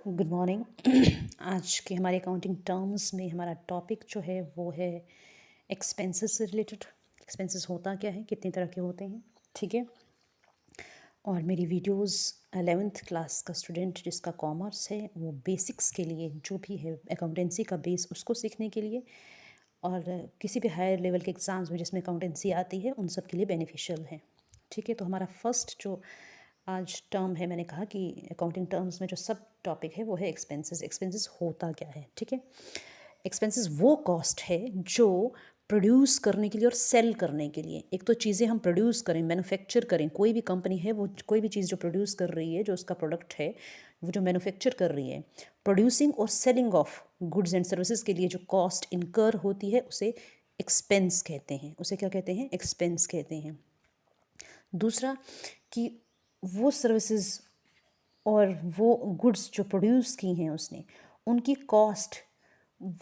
Good morning. आज के हमारे अकाउंटिंग टर्म्स में हमारा टॉपिक जो है वो है एक्सपेंसेस से रिलेटेड। एक्सपेंसेस होता क्या है, कितने तरह के होते हैं, ठीक है। और मेरी वीडियोस 11th क्लास का स्टूडेंट जिसका कॉमर्स है वो बेसिक्स के लिए, जो भी है अकाउंटेंसी का बेस उसको सीखने के लिए, और किसी भी हायर लेवल के एग्ज़ाम्स में जिसमें अकाउंटेंसी आती है उन सब के लिए बेनिफिशियल है, ठीक है। तो हमारा फर्स्ट जो आज टर्म है, मैंने कहा कि अकाउंटिंग टर्म्स में जो सब टॉपिक है वो है एक्सपेंसेस। एक्सपेंसेस होता क्या है, ठीक है। एक्सपेंसेस वो कॉस्ट है जो प्रोड्यूस करने के लिए और सेल करने के लिए, एक तो चीज़ें हम प्रोड्यूस करें, मैन्युफैक्चर करें, कोई भी कंपनी है वो कोई भी चीज़ जो प्रोड्यूस कर रही है, जो उसका प्रोडक्ट है वो जो मैन्युफैक्चर कर रही है, प्रोड्यूसिंग और selling of goods and services के लिए जो कॉस्ट इनकर होती है उसे एक्सपेंस कहते हैं। उसे क्या कहते हैं? एक्सपेंस कहते हैं। दूसरा कि वो सर्विसेज और वो गुड्स जो प्रोड्यूस की हैं उसने, उनकी कॉस्ट,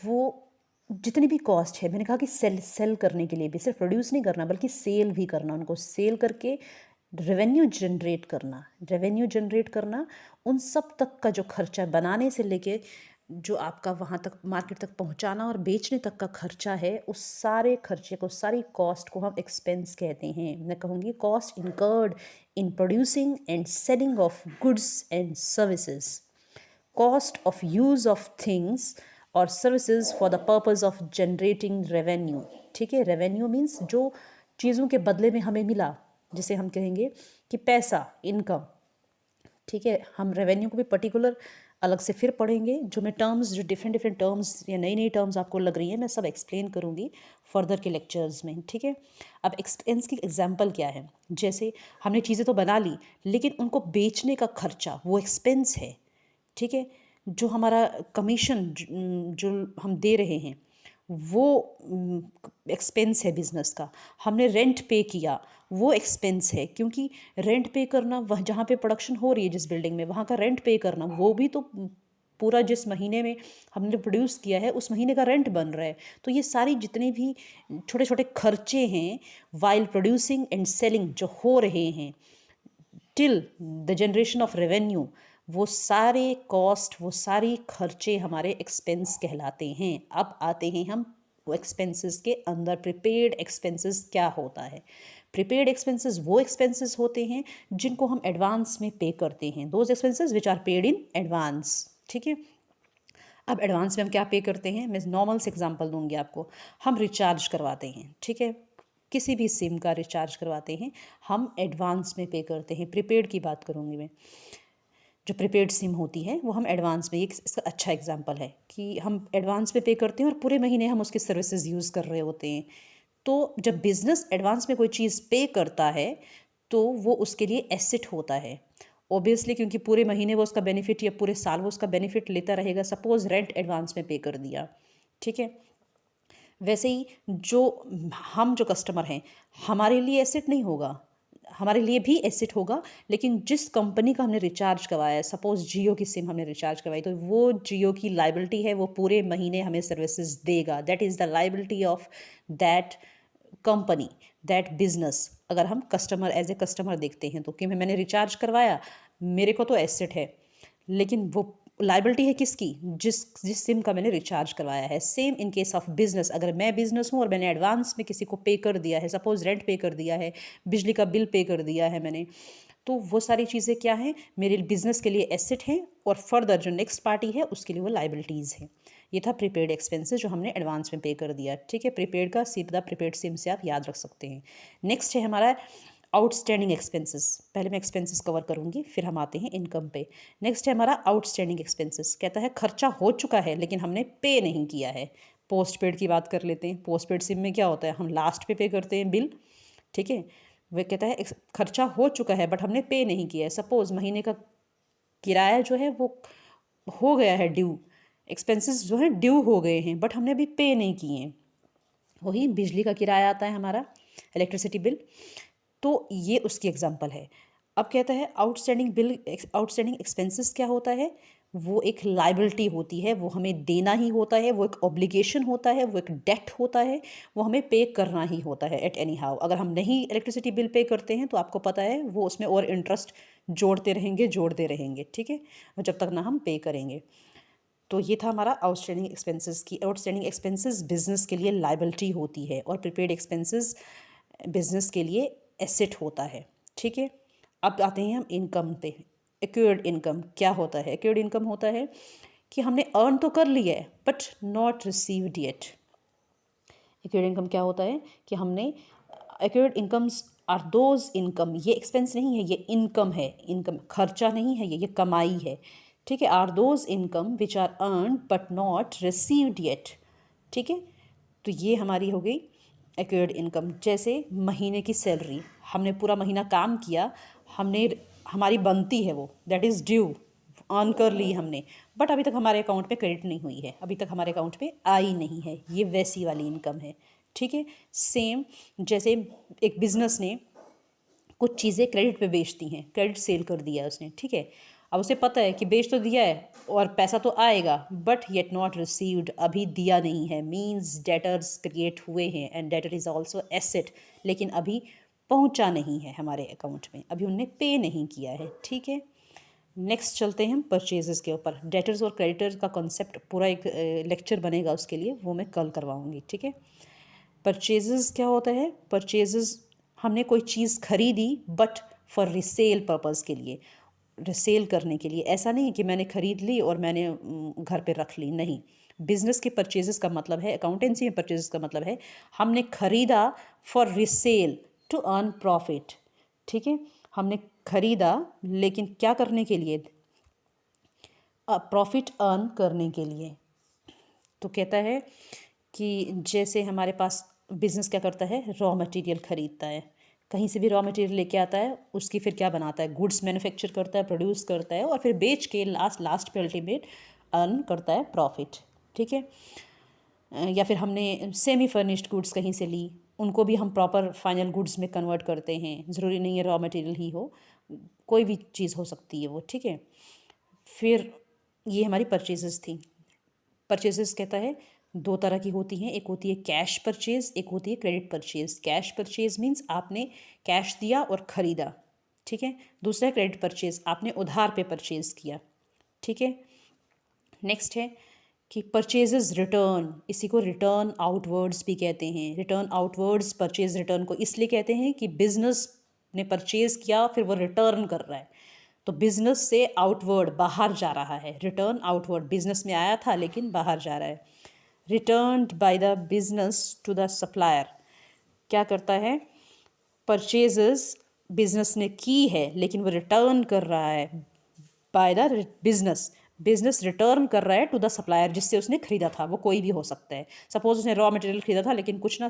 वो जितनी भी कॉस्ट है, मैंने कहा कि सेल करने के लिए भी, सिर्फ प्रोड्यूस नहीं करना बल्कि सेल भी करना, उनको सेल करके रेवेन्यू जनरेट करना, उन सब तक का जो खर्चा बनाने से लेके जो आपका वहाँ तक मार्केट तक पहुँचाना और बेचने तक का खर्चा है, उस सारे खर्चे को, सारी कॉस्ट को हम एक्सपेंस कहते हैं। मैं कहूँगी cost incurred in producing and selling of goods and services, cost of use of things और services for the purpose of generating revenue, ठीक है। रेवेन्यू मीन्स जो चीज़ों के बदले में हमें मिला, जिसे हम कहेंगे कि पैसा, इनकम, ठीक है। हम रेवेन्यू को भी पर्टिकुलर अलग से फिर पढ़ेंगे। जो मैं टर्म्स, जो डिफरेंट टर्म्स या नई नई टर्म्स आपको लग रही हैं, मैं सब एक्सप्लेन करूँगी फर्दर के लेक्चर्स में, ठीक है। अब एक्सपेंस की एग्जांपल क्या है? जैसे हमने चीज़ें तो बना ली, लेकिन उनको बेचने का खर्चा वो एक्सपेंस है, ठीक है। जो हमारा कमीशन जो हम दे रहे हैं वो एक्सपेंस है बिजनेस का। हमने रेंट पे किया, वो एक्सपेंस है, क्योंकि रेंट पे करना, वह जहाँ पे प्रोडक्शन हो रही है जिस बिल्डिंग में, वहाँ का रेंट पे करना, वो भी तो पूरा जिस महीने में हमने प्रोड्यूस किया है उस महीने का रेंट बन रहा है। तो ये सारी जितने भी छोटे छोटे खर्चे हैं वाइल प्रोड्यूसिंग एंड सेलिंग जो हो रहे हैं till the generation of revenue, वो सारे कॉस्ट, वो सारी खर्चे हमारे एक्सपेंस कहलाते हैं। अब आते हैं हम वो एक्सपेंसेस के अंदर। प्रीपेड एक्सपेंसेस क्या होता है? प्रीपेड एक्सपेंसेस वो एक्सपेंसेस होते हैं जिनको हम एडवांस में पे करते हैं, those expenses which are paid in advance, ठीक है। अब एडवांस में हम क्या पे करते हैं? मैं नॉर्मल से एग्जांपल दूंगी आपको। हम रिचार्ज करवाते हैं, ठीक है, किसी भी सिम का रिचार्ज करवाते हैं, हम एडवांस में पे करते हैं। प्रीपेड की बात करूँगी मैं। जो प्रीपेड सिम होती है वो हम एडवांस में, एक इसका अच्छा एग्जांपल है कि हम एडवांस में पे करते हैं और पूरे महीने हम उसकी सर्विसेज यूज़ कर रहे होते हैं। तो जब बिज़नेस एडवांस में कोई चीज़ पे करता है तो वो उसके लिए एसेट होता है ऑब्वियसली, क्योंकि पूरे महीने वो उसका बेनिफिट या पूरे साल वो उसका बेनिफिट लेता रहेगा। सपोज़ रेंट एडवांस में पे कर दिया, ठीक है। वैसे ही जो हम जो कस्टमर हैं, हमारे लिए एसेट नहीं होगा, हमारे लिए भी एसेट होगा, लेकिन जिस कंपनी का हमने रिचार्ज करवाया है, सपोज जियो की सिम हमने रिचार्ज करवाई, तो वो जियो की लाइबिलिटी है, वो पूरे महीने हमें सर्विसेज देगा। That is the liability of that company, that business. अगर हम कस्टमर एज ए कस्टमर देखते हैं तो कि मैंने रिचार्ज करवाया, मेरे को तो एसेट है, लेकिन वो लाइबिलिटी है किसकी? जिस जिस सिम का मैंने रिचार्ज करवाया है। Same in case of business, अगर मैं बिजनेस हूँ और मैंने एडवांस में किसी को पे कर दिया है, सपोज रेंट पे कर दिया है, बिजली का बिल पे कर दिया है मैंने, तो वो सारी चीज़ें क्या हैं? मेरे बिजनेस के लिए एसेट हैं और फर्दर जो नेक्स्ट पार्टी है उसके लिए वो लाइबिलिटीज़ हैं। ये था प्रीपेड एक्सपेंसेस जो हमने एडवांस में पे कर दिया, ठीक है। प्रीपेड का सीधा प्रीपेड सिम से आप याद रख सकते हैं। नेक्स्ट है हमारा आउटस्टैंडिंग एक्सपेंसेस। पहले मैं एक्सपेंसेस कवर करूंगी, फिर हम आते हैं इनकम पे। नेक्स्ट है हमारा आउटस्टैंडिंग एक्सपेंसेस। कहता है खर्चा हो चुका है लेकिन हमने पे नहीं किया है। पोस्ट पेड की बात कर लेते हैं। पोस्ट पेड सिम में क्या होता है? हम लास्ट पे करते हैं बिल, ठीक है। वह कहता है खर्चा हो चुका है बट हमने पे नहीं किया है। सपोज महीने का किराया जो है वो हो गया है ड्यू, एक्सपेंसेस जो है ड्यू हो गए हैं बट हमने अभी पे नहीं किए हैं। वही बिजली का किराया आता है हमारा, इलेक्ट्रिसिटी बिल, तो ये उसकी एग्जांपल है। अब कहता है आउटस्टैंडिंग एक्सपेंसेस क्या होता है, वो एक लाइबिलिटी होती है, वो हमें देना ही होता है, वो एक ऑब्लिगेशन होता है, वो एक डेट होता है, वो हमें पे करना ही होता है एट एनी हाउ। अगर हम नहीं इलेक्ट्रिसिटी बिल पे करते हैं तो आपको पता है वो उसमें और इंटरेस्ट जोड़ते रहेंगे, ठीक है, जब तक ना हम पे करेंगे। तो ये था हमारा आउटस्टैंडिंग एक्सपेंसेस की। आउटस्टैंडिंग एक्सपेंसेस बिजनेस के लिए लाइबिलिटी होती है और प्रीपेड एक्सपेंसेस बिजनेस के लिए एसेट होता है, ठीक है। अब आते हैं हम इनकम पे। एक्योर्ड इनकम क्या होता है? एक्योर्ड इनकम होता है कि हमने अर्न तो कर लिया है but not received yet. Accrued income क्या होता है कि हमने accrued incomes are those income, ये एक्सपेंस नहीं है, ये इनकम है, इनकम खर्चा नहीं है, ये कमाई है, ठीक है। Are those income which are earn but not received yet, ठीक है। तो ये हमारी हो गई एक्योर्ड इनकम। जैसे महीने की सैलरी, हमने पूरा महीना काम किया, हमने हमारी बनती है वो, दैट इज़ ड्यू, अर्न कर ली हमने, बट अभी तक हमारे अकाउंट पे क्रेडिट नहीं हुई है, अभी तक हमारे अकाउंट पे आई नहीं है, ये वैसी वाली इनकम है, ठीक है। सेम जैसे एक बिजनेस ने कुछ चीज़ें क्रेडिट पे बेचती हैं, क्रेडिट सेल कर दिया है उसने, ठीक है। अब उसे पता है कि बेच तो दिया है और पैसा तो आएगा बट येट नॉट रिसीव्ड, अभी दिया नहीं है, मीन्स डेटर्स क्रिएट हुए हैं and debtor is also asset, लेकिन अभी पहुंचा नहीं है हमारे अकाउंट में, अभी उनने पे नहीं किया है, ठीक है। नेक्स्ट चलते हैं हम परचेजेस के ऊपर। डेटर्स और क्रेडिटर्स का कॉन्सेप्ट पूरा एक लेक्चर बनेगा उसके लिए, वो मैं कल करवाऊंगी, ठीक है। परचेजेस क्या होता है? परचेजेस हमने कोई चीज़ खरीदी बट फॉर रिसेल पर्पज़ के लिए, रिसेल करने के लिए। ऐसा नहीं है कि मैंने खरीद ली और मैंने घर पे रख ली, नहीं। बिजनेस के परचेजेस का मतलब है, अकाउंटेंसी में परचेजेस का मतलब है हमने खरीदा for resale to earn profit, ठीक है। हमने खरीदा लेकिन क्या करने के लिए? प्रॉफिट अर्न करने के लिए। तो कहता है कि जैसे हमारे पास बिजनेस क्या करता है, रॉ मटेरियल खरीदता है, कहीं से भी रॉ मटेरियल लेके आता है, उसकी फिर क्या बनाता है, गुड्स मैन्युफैक्चर करता है, प्रोड्यूस करता है और फिर बेच के लास्ट पे अल्टीमेट अर्न करता है प्रॉफिट, ठीक है। या फिर हमने सेमी फर्निश्ड गुड्स कहीं से ली, उनको भी हम प्रॉपर फाइनल गुड्स में कन्वर्ट करते हैं, ज़रूरी नहीं है रॉ मटेरियल ही हो, कोई भी चीज़ हो सकती है वो, ठीक है। फिर ये हमारी परचेजेस थी। परचेजेस कहता है दो तरह की होती हैं, एक होती है कैश परचेज, एक होती है credit purchase. Cash purchase means आपने कैश दिया और ख़रीदा, ठीक है। दूसरा है क्रेडिट परचेज, आपने उधार पे परचेज किया, ठीक है। नेक्स्ट है कि परचेजेस रिटर्न, इसी को रिटर्न आउटवर्ड्स भी कहते हैं। रिटर्न आउटवर्ड्स परचेज रिटर्न को इसलिए कहते हैं कि बिजनेस ने परचेज किया फिर वो रिटर्न कर रहा है, तो बिजनेस से आउटवर्ड बाहर जा रहा है, रिटर्न आउटवर्ड, बिजनेस में आया था लेकिन बाहर जा रहा है। Returned by the business to the supplier, क्या करता है, परचेजेस बिजनेस ने की है लेकिन वो रिटर्न कर रहा है bye the business, business return कर रहा है टू द सप्लायर, जिससे उसने खरीदा था, वो कोई भी हो सकता है। सपोज उसने रॉ मटेरियल खरीदा था लेकिन कुछ ना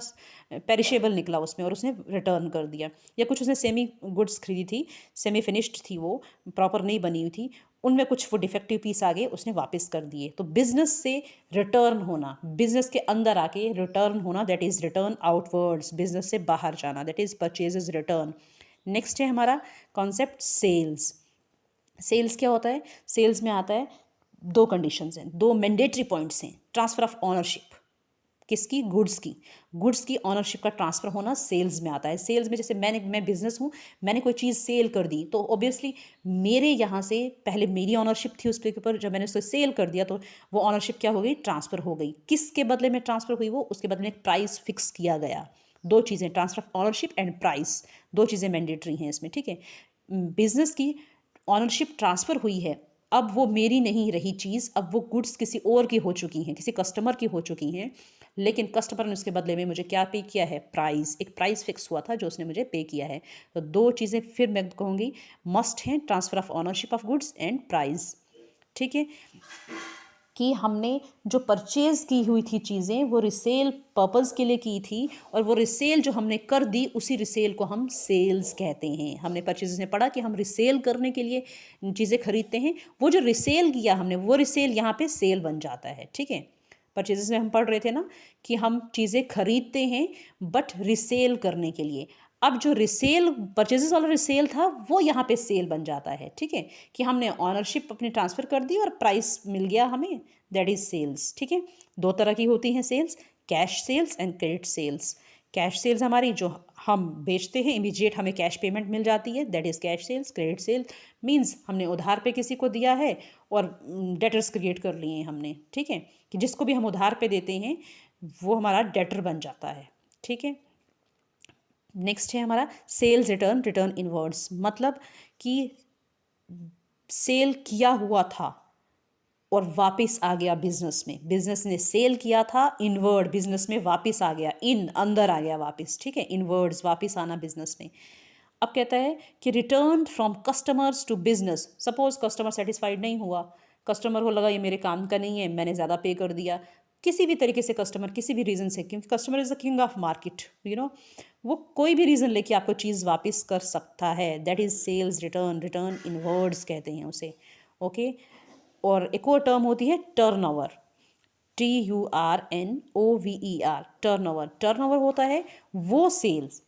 पेरिशेबल निकला उसमें और उसने रिटर्न कर दिया, या कुछ उसने सेमी गुड्स खरीदी थी, सेमी फिनिश्ड थी, वो प्रॉपर नहीं बनी हुई थी, उनमें कुछ वो डिफेक्टिव पीस आ गए, उसने वापस कर दिए। तो बिजनेस से रिटर्न होना, बिजनेस के अंदर आके रिटर्न होना, that is return outwards, business से बाहर जाना, that is purchases return. Next है हमारा कॉन्सेप्ट सेल्स। सेल्स क्या होता है? सेल्स में आता है दो कंडीशंस हैं, दो मैंडेटरी पॉइंट्स हैं। ट्रांसफ़र ऑफ ऑनरशिप, किसकी? गुड्स की, गुड्स की ऑनरशिप का ट्रांसफ़र होना सेल्स में आता है। सेल्स में जैसे मैं बिजनेस हूँ, मैंने कोई चीज़ सेल कर दी तो ऑब्वियसली मेरे यहाँ से पहले मेरी ऑनरशिप थी उसके ऊपर, जब मैंने उसको सेल कर दिया तो वो ऑनरशिप क्या हो गई? ट्रांसफ़र हो गई। किसके बदले में ट्रांसफ़र हुई? वो उसके बदले में एक प्राइस फिक्स किया गया। दो चीज़ें, transfer of ownership and price, दो चीज़ें मैंडेटरी हैं इसमें, ठीक है। बिजनेस की ऑनरशिप ट्रांसफ़र हुई है, अब वो मेरी नहीं रही चीज़, अब वो गुड्स किसी और की हो चुकी हैं, किसी कस्टमर की हो चुकी हैं, लेकिन कस्टमर ने उसके बदले में मुझे क्या पे किया है? प्राइस, एक प्राइस फिक्स हुआ था जो उसने मुझे पे किया है। तो दो चीज़ें फिर मैं कहूँगी मस्ट हैं, transfer of ownership of goods and price, ठीक है। कि हमने जो परचेज़ की हुई थी चीज़ें वो रिसेल पर्पज़ के लिए की थी, और वो रिसेल जो हमने कर दी उसी रिसेल को हम सेल्स कहते हैं। हमने परचेज़ में पढ़ा कि हम रिसेल करने के लिए चीज़ें खरीदते हैं, वो जो रिसेल किया हमने वो रिसेल यहाँ पे सेल बन जाता है, ठीक है। परचेज़ में हम पढ़ रहे थे ना कि हम चीज़ें खरीदते हैं बट रिसेल करने के लिए। अब जो रिसेल परचेजेस वाला रिसेल था वो यहाँ पे सेल बन जाता है, ठीक है, कि हमने ऑनरशिप अपनी ट्रांसफ़र कर दी और प्राइस मिल गया हमें, दैट इज़ सेल्स, ठीक है। दो तरह की होती हैं sales, cash sales and credit sales. Cash sales हमारी जो हम बेचते हैं इमीडिएट हमें कैश पेमेंट मिल जाती है, that is cash sales. Credit sale means हमने उधार पे किसी को दिया है और डेटर्स क्रिएट कर लिए हैं हमने, ठीक है, कि जिसको भी हम उधार पे देते हैं वो हमारा डेटर बन जाता है, ठीक है। नेक्स्ट है हमारा सेल्स रिटर्न, रिटर्न इनवर्ड्स, मतलब कि सेल किया हुआ था और वापस आ गया बिजनेस में, बिजनेस ने सेल किया था, इनवर्ड बिजनेस में वापस आ गया, इन अंदर आ गया वापस, ठीक है, इनवर्ड्स वापस आना बिजनेस में। अब कहता है कि return from customers to business, suppose customer satisfied नहीं हुआ, कस्टमर को लगा ये मेरे काम का नहीं है, मैंने ज़्यादा पे कर दिया, किसी भी तरीके से कस्टमर किसी भी रीज़न से, क्योंकि customer is the king of market, you know, वो कोई भी रीज़न लेके आपको चीज़ वापस कर सकता है, that is sales return, return inwards कहते हैं उसे, ओके। और एक और टर्म होती है टर्नओवर, TURNOVER, टर्नओवर। टर्नओवर होता है वो sales,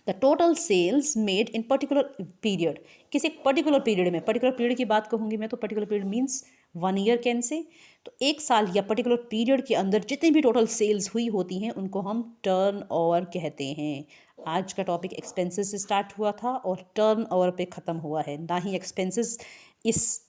the total sales made in particular period, किसी पर्टिकुलर पीरियड में, पर्टिकुलर पीरियड की बात कहूँगी मैं तो particular period means 1 year can say, तो 1 साल या पर्टिकुलर पीरियड के अंदर जितनी भी टोटल सेल्स हुई होती हैं उनको हम टर्न ओवर कहते हैं। आज का टॉपिक एक्सपेंसेस से स्टार्ट हुआ था और टर्न ओवर पे ख़त्म हुआ है, ना ही एक्सपेंसेस इस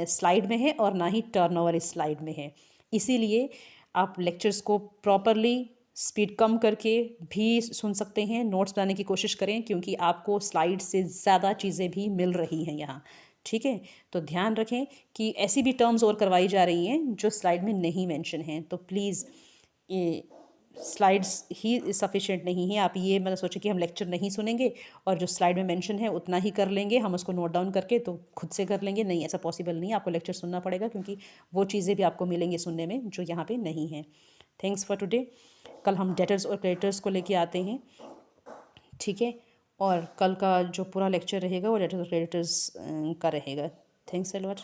स्लाइड में है और ना ही टर्न ओवर इस स्लाइड में है, इसीलिए आप लेक्चर्स को प्रॉपरली स्पीड कम करके भी सुन सकते हैं, नोट्स बनाने की कोशिश करें क्योंकि आपको स्लाइड से ज़्यादा चीज़ें भी मिल रही हैं यहाँ, ठीक है। तो ध्यान रखें कि ऐसी भी टर्म्स और करवाई जा रही हैं जो स्लाइड में नहीं मेंशन हैं, तो प्लीज़ ये स्लाइड्स ही सफिशिएंट नहीं है, आप ये मतलब सोचें कि हम लेक्चर नहीं सुनेंगे और जो स्लाइड में मेंशन है उतना ही कर लेंगे, हम उसको नोट डाउन करके तो खुद से कर लेंगे, नहीं ऐसा पॉसिबल नहीं है, आपको लेक्चर सुनना पड़ेगा क्योंकि वो चीज़ें भी आपको मिलेंगी सुनने में जो यहाँ पे नहीं है। Thanks for today. कल हम डेटर्स और क्रेडिटर्स को लेके आते हैं, ठीक है, और कल का जो पूरा लेक्चर रहेगा वो डेटर्स और क्रेडिटर्स का रहेगा। Thanks a lot.